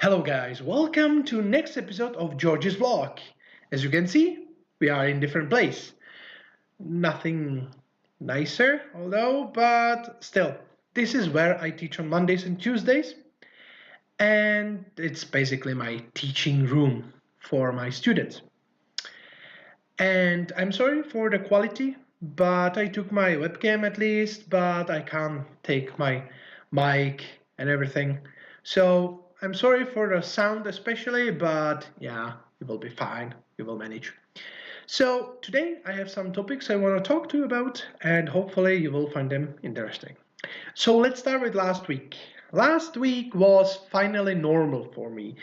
Hello guys, welcome to next episode of George's vlog. As you can see, we are in different place. Nothing nicer, although, but still, this is where I teach on Mondays and Tuesdays, and it's basically my teaching room for my students. And I'm sorry for the quality, but I took my webcam at least, but I can't take my mic and everything. So I'm sorry for the sound especially, but yeah, it will be fine. We will manage. So today I have some topics I want to talk to you about, and hopefully you will find them interesting. So let's start with last week. Last week was finally normal for me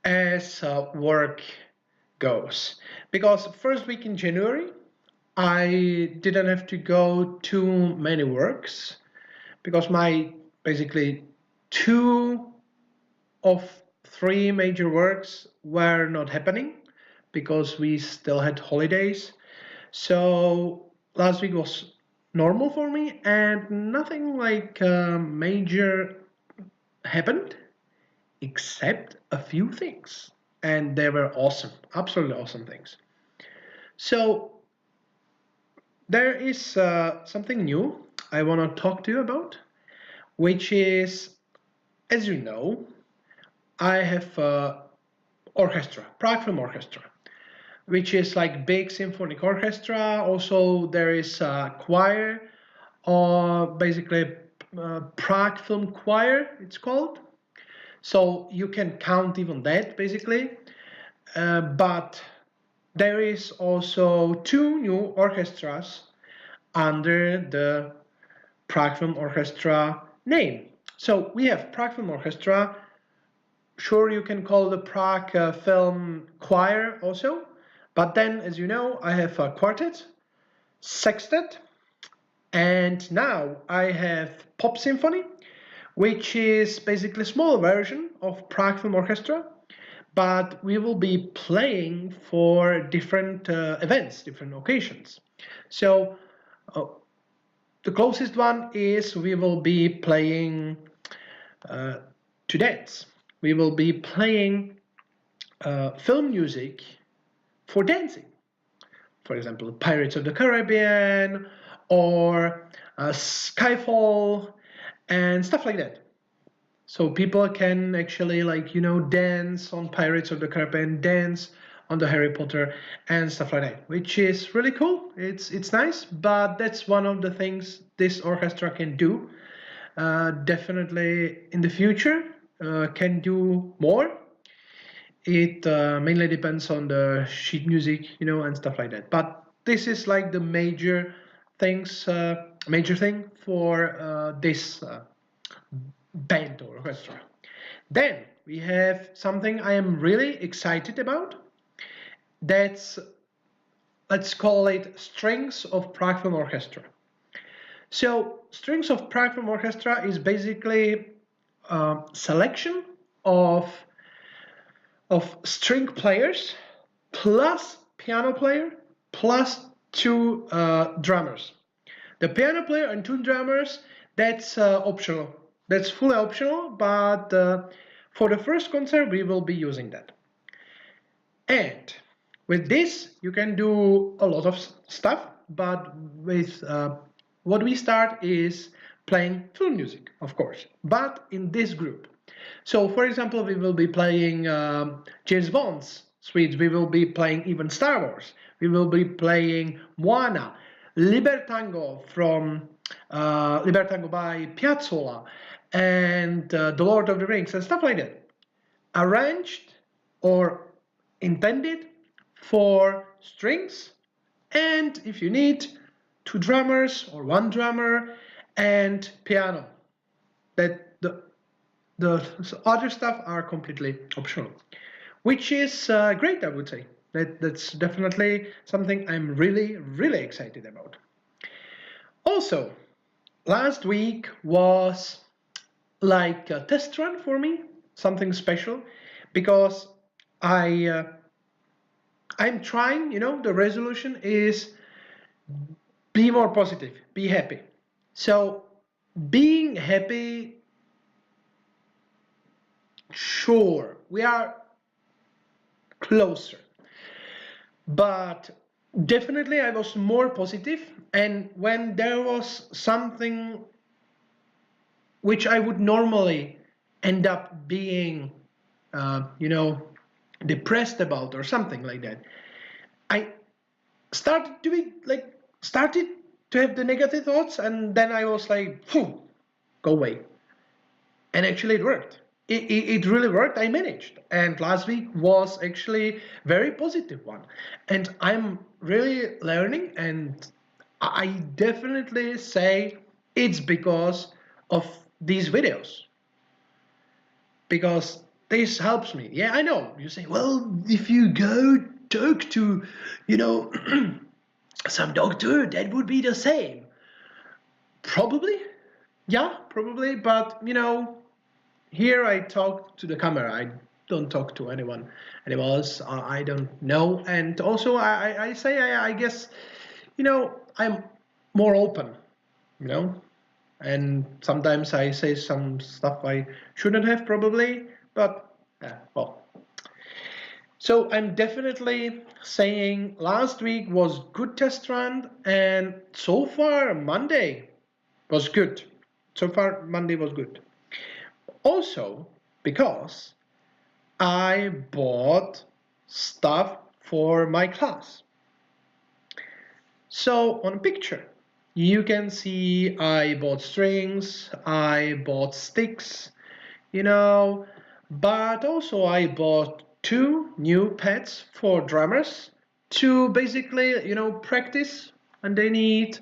as work goes. Because first week in January, I didn't have to go too many works because my basically two of three major works were not happening because we still had holidays. So last week was normal for me and nothing like major happened except a few things. And they were awesome, absolutely awesome things. So there is something new I want to talk to you about, which is, as you know, I have orchestra, Prague Film Orchestra, which is like big symphonic orchestra. Also, there is a choir, or basically Prague Film Choir, it's called. So you can count even that basically. But there is also two new orchestras under the Prague Film Orchestra name. So we have Prague Film Orchestra. Sure, you can call the Prague Film Choir also. But then, as you know, I have a quartet, sextet, and now I have Pop Symphony, which is basically a small version of Prague Film Orchestra, but we will be playing for different events, different occasions. So the closest one is we will be playing to dance. We will be playing film music for dancing. For example, Pirates of the Caribbean or Skyfall and stuff like that. So people can actually dance on Pirates of the Caribbean, dance on the Harry Potter and stuff like that, which is really cool. It's nice, but that's one of the things this orchestra can do. Definitely in the future can do more. It mainly depends on the sheet music, and stuff like that. But this is like the major thing for this band or orchestra. Then we have something I am really excited about. That's, let's call it Strings of Prague Film Orchestra. So Strings of Prague Film Orchestra is basically a selection of string players plus piano player plus two drummers. The piano player and two drummers, that's optional. That's fully optional, but for the first concert we will be using that. And with this you can do a lot of stuff, but with what we start is playing film music, of course, but in this group. So, for example, we will be playing James Bond's suites. We will be playing even Star Wars. We will be playing Moana, Libertango from Libertango by Piazzolla, and The Lord of the Rings and stuff like that. Arranged or intended for strings, and if you need, two drummers or one drummer and piano. That the other stuff are completely optional, which is great, I would say. That's definitely something I'm really excited about. Also, last week was like a test run for me, something special, because I'm trying, the resolution is be more positive, be happy. So being happy Sure, we are closer. But definitely I was more positive, and when there was something which I would normally end up being, you know, depressed about or something like that, I started doing like started to have the negative thoughts, and then I was like, phew, go away. And actually it worked. It really worked. I managed, and last week was actually very positive one, and I'm really learning, and I definitely say it's because of these videos, because this helps me. Yeah, I know you say, well, if you go talk to, you know, some doctor, that would be the same. Probably, yeah, probably, but here I talk to the camera. I don't talk to anyone else. I don't know. And also, I say, I guess, I'm more open, you know. And sometimes I say some stuff I shouldn't have probably, but well. So I'm definitely saying last week was good test run, and so far Monday was good. So far Monday was good. Also, because I bought stuff for my class. So on a picture, you can see I bought strings, I bought sticks, but also I bought two new pads for drummers to basically, practice when they need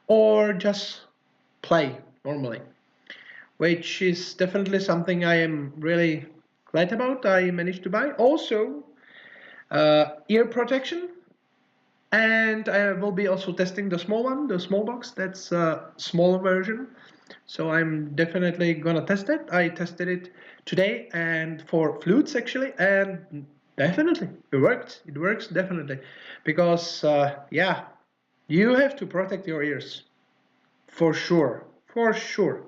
or just play normally, which is definitely something I am really glad about. I managed to buy. Also, ear protection, and I will be also testing the small one, the small box. That's a smaller version. So I'm definitely gonna test it. I tested it today and for flutes actually, and definitely it worked. It works definitely, because yeah, you have to protect your ears for sure, for sure.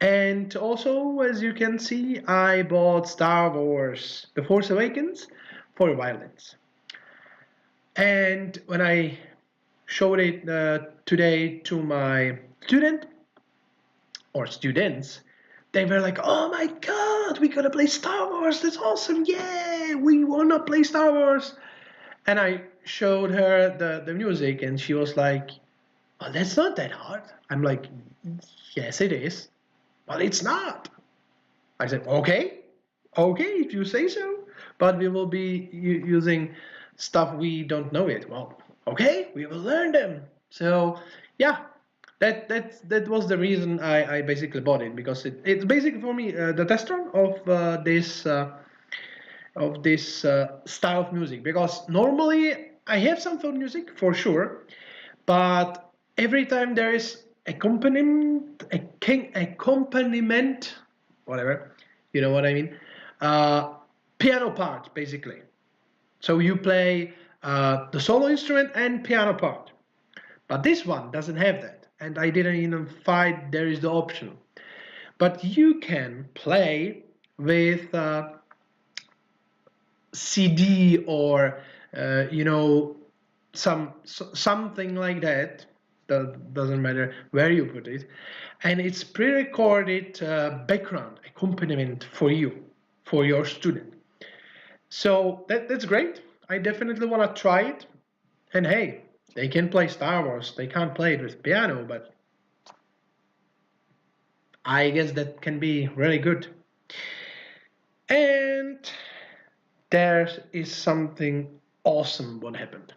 And also, as you can see, I bought Star Wars The Force Awakens for violins. And when I showed it today to my student or students, they were like, "Oh my God, we're gonna play Star Wars! That's awesome! Yeah, we wanna play Star Wars!" And I showed her the music, and she was like, "Oh, that's not that hard." I'm like, "Yes, it is, but it's not." I said, "Okay, okay, if you say so, but we will be using stuff we don't know yet." Well, okay, we will learn them. So yeah, that was the reason I basically bought it, because it's basically for me the tester of this style of music, because normally I have some folk music for sure, but every time there is accompaniment, whatever, you know what I mean, uh, piano part basically. So you play the solo instrument and piano part, but this one doesn't have that, and I didn't even find there is the option. But you can play with CD or something like that. That doesn't matter where you put it, and it's pre-recorded background accompaniment for you, for your student. So that's great. I definitely want to try it. And hey, they can play Star Wars. They can't play it with piano, but I guess that can be really good. And there is something awesome what happened.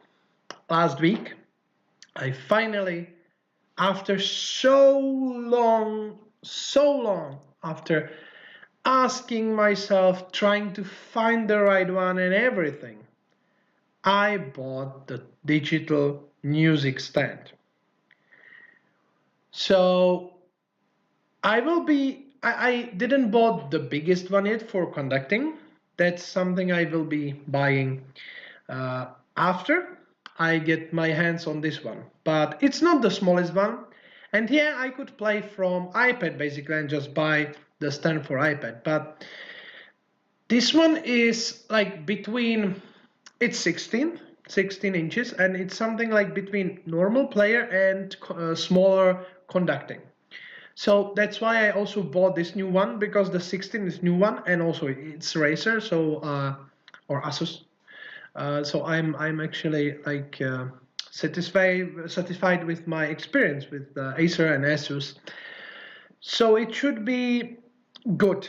Last week, I finally, after so long, after asking myself, trying to find the right one and everything, I bought the digital music stand. So I didn't bought the biggest one yet for conducting. That's something I will be buying after I get my hands on this one. But it's not the smallest one. And yeah, I could play from iPad basically and just buy the stand for iPad. But This one is like between, it's 16 inches, and it's something like between normal player and smaller conducting. So that's why I also bought this new one, because the 16 is new one, and also it's Razer, so or Asus. So I'm actually like satisfied with my experience with Acer and Asus. So it should be good,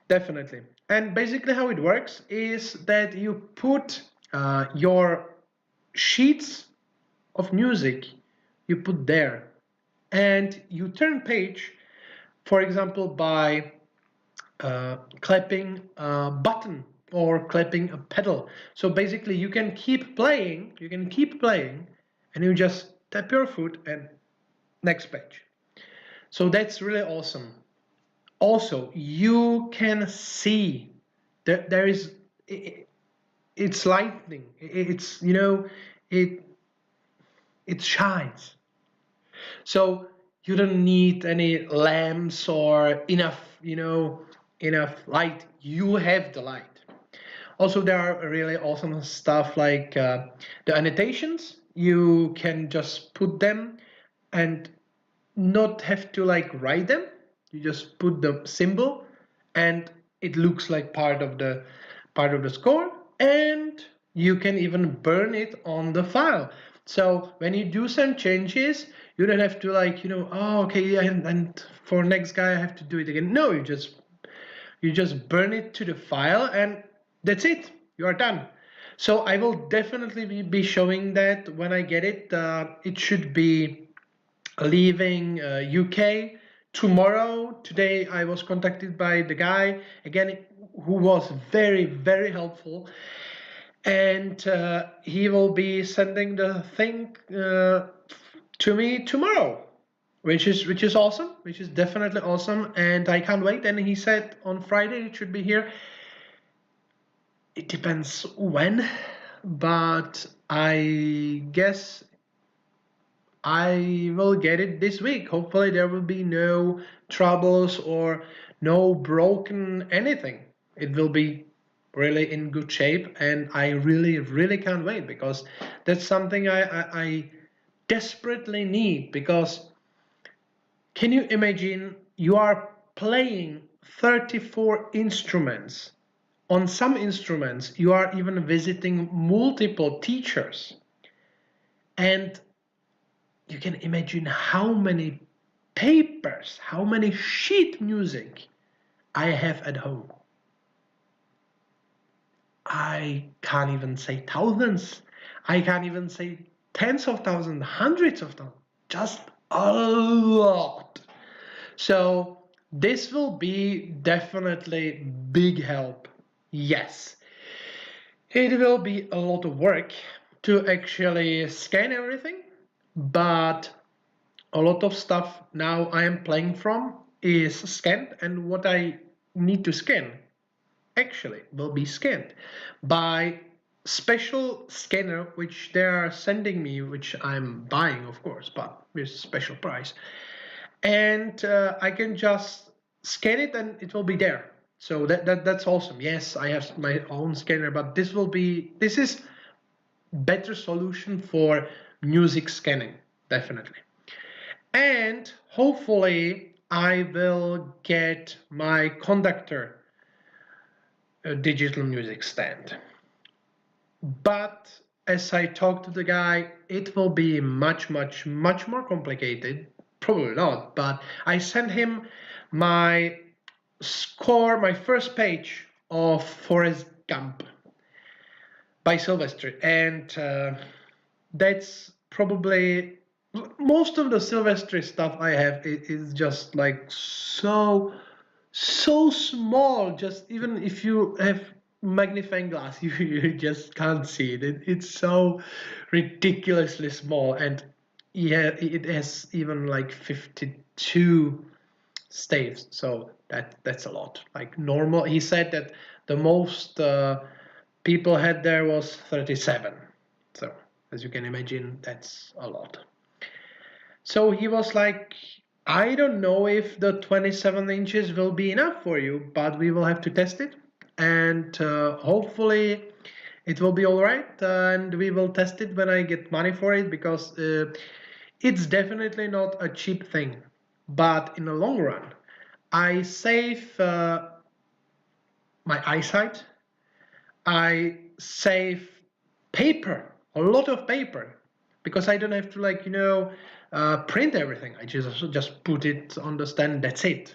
definitely. And basically, how it works is that you put your sheets of music, you put there, and you turn page, for example, by clapping a button or clapping a pedal. So basically, you can keep playing, and you just tap your foot and next page. So that's really awesome. Also, you can see that there is it's lightning. It's it it shines. So you don't need any lamps or enough light. You have the light. Also, there are really awesome stuff like the annotations. You can just put them and not have to like write them. You just put the symbol, and it looks like part of the score. And you can even burn it on the file. So when you do some changes, you don't have to like oh okay, yeah, and for next guy I have to do it again. No, you just burn it to the file, and that's it. You are done. So I will definitely be showing that when I get it. It should be leaving UK tomorrow. Today I was contacted by the guy again, who was very, very helpful, and he will be sending the thing to me tomorrow, which is awesome, which is definitely awesome, and I can't wait. And he said on Friday it should be here. It depends when, but I guess I will get it this week. Hopefully there will be no troubles or no broken anything. It will be really in good shape, and I really, really can't wait, because that's something I desperately need. Because can you imagine you are playing 34 instruments? On some instruments, you are even visiting multiple teachers. And you can imagine how many papers, how many sheet music I have at home. I can't even say thousands. I can't even say tens of thousands, hundreds of thousands. Just a lot. So this will be definitely big help. Yes. It will be a lot of work to actually scan everything, but a lot of stuff now I am playing from is scanned, and what I need to scan actually will be scanned by special scanner which they are sending me, which I'm buying, of course, but with special price. And I can just scan it and it will be there. So that's awesome. Yes, I have my own scanner, but this is better solution for music scanning, definitely. And hopefully I will get my conductor digital music stand. But as I talked to the guy, it will be much, much, much more complicated. Probably not, but I sent him my score, my first page of Forrest Gump by Sylvester, and that's probably most of the Sylvester stuff I have is just like so small. Just even if you have magnifying glass, you just can't see it. It's so ridiculously small, and yeah, it has even like 52 staves. So that's a lot. Like normal, he said that the most people had there was 37. So as you can imagine, that's a lot. So he was like, I don't know if the 27 inches will be enough for you, but we will have to test it. and hopefully it will be all right, and we will test it when I get money for it, because it's definitely not a cheap thing, but in the long run I save my eyesight, I save paper, a lot of paper, because I don't have to, like, print everything. I just put it on the stand. That's it.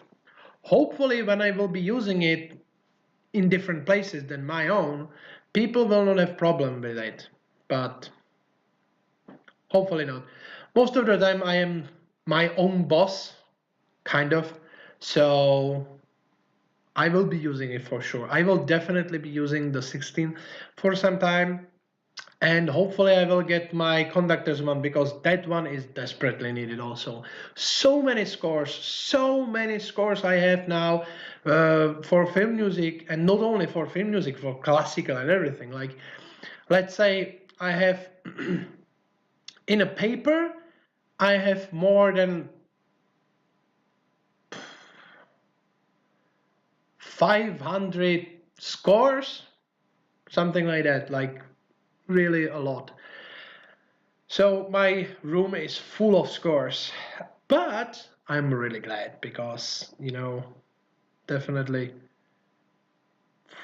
Hopefully, when I will be using it in different places than my own, people will not have problem with it. But hopefully not. Most of the time, I am my own boss, kind of. So I will be using it for sure. I will definitely be using the 16 for some time, and hopefully I will get my conductors one, because that one is desperately needed also. So many scores I have now for film music, and not only for film music, for classical and everything. Like, let's say I have in a paper, I have more than 500 scores, something like that, like really a lot. So my room is full of scores, but I'm really glad, because, definitely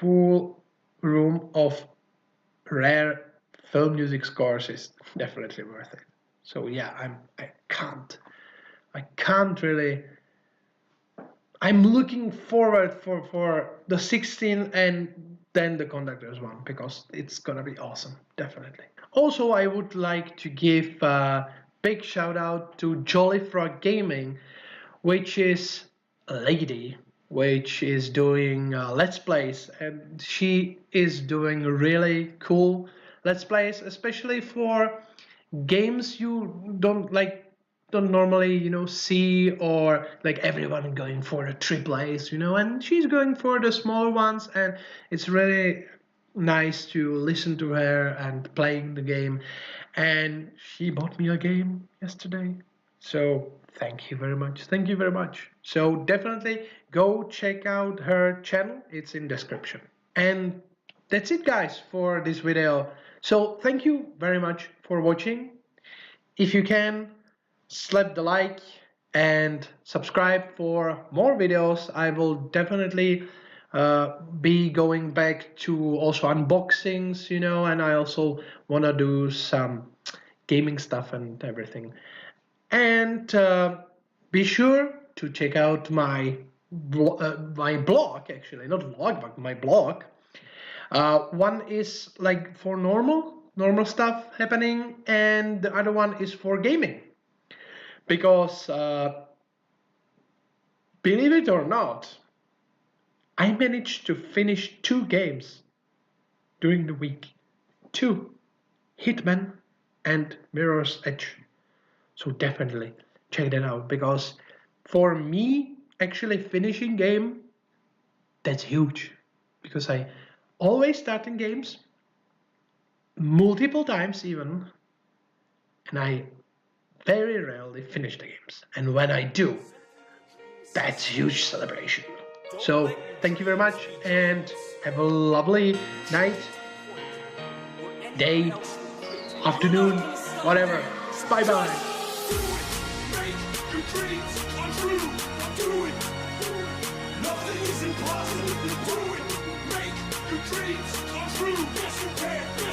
full room of rare film music scores is definitely worth it. So yeah, I can't really. I'm looking forward for the 16 and then the conductors one, because it's gonna be awesome, definitely. Also, I would like to give a big shout out to Jolly Frog Gaming, which is a lady which is doing Let's Plays, and she is doing really cool Let's Plays, especially for games you don't normally see, or like everyone going for the triple A's, and she's going for the smaller ones, and it's really nice to listen to her and playing the game. And she bought me a game yesterday, so thank you very much, thank you very much. So definitely go check out her channel, it's in description. And that's it, guys, for this video. So thank you very much for watching. If you can, slap the like and subscribe for more videos. I will definitely be going back to also unboxings, and I also want to do some gaming stuff and everything. And be sure to check out my blog, actually, not vlog, but my blog. One is like for normal stuff happening, and the other one is for gaming. Because believe it or not, I managed to finish 2 games during the week. 2, Hitman and Mirror's Edge. So definitely check that out, because for me, actually finishing game, that's huge, because I always start in games multiple times even, and I very rarely finish the games. And when I do, that's huge celebration. So thank you very much, and have a lovely night, day, afternoon, whatever. Bye bye. Nothing is impossible. Do it. Make your dreams come true. Yes, you can.